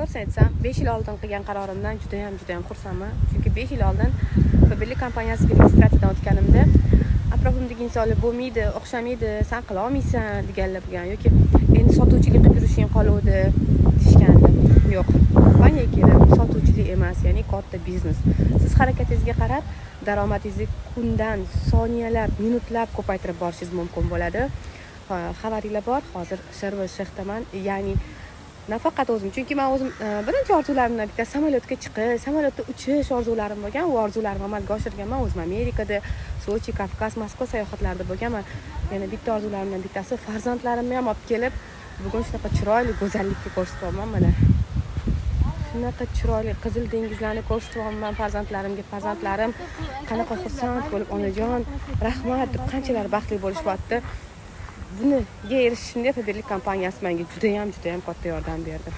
Rostini aytsam, 5 yil oldin qilgan qarorimdan juda ham xursandman. Chunki 5 yil oldin Birlik kompaniyasiga registratsiyadan o'tganimda atrofimdagi insonlar bo'lmaydi, o'xshamaydi, sen qila olmaysan deganlar bo'lgan yoki endi sotuvchilik qilib yurishing qoluvdi deyishgandi. Yo'q, kompaniya kerak, sotuvchilik emas, ya'ni katta biznes. Siz harakatingizga qarab, daromadingizni kundan soniyalar, minutlab ko'paytirib borishingiz mumkin bo'ladi. Xabaringlar bor, hozir Shirvashdaman, ya'ni nafaqat o'zim, chunki men o'zim birinchi orzularimdan bitta samolyotga chiqish, samolyotda uchish orzularim bo'lgan, u orzularimni amalga oshirganman. O'zim Amerikada, Sochi, Kavkaz, Moskva sayohatlarida bo'lganman. Yana bitta orzularimdan bittasi farzandlarimni ham olib kelib, bugun shunaqa chiroyli go'zallikka ko'rsatyapman mana. Shunaqa chiroyli qizil dengizlarni ko'rsatyapman farzandlarimga. Farzandlarim qanaqa xursand bo'lib, onajon, rahmat deb qanchalar baxtli bo'lishyapti. Bunga erishishimda Birlik kompaniyasi menga juda ham katta yordam berdi.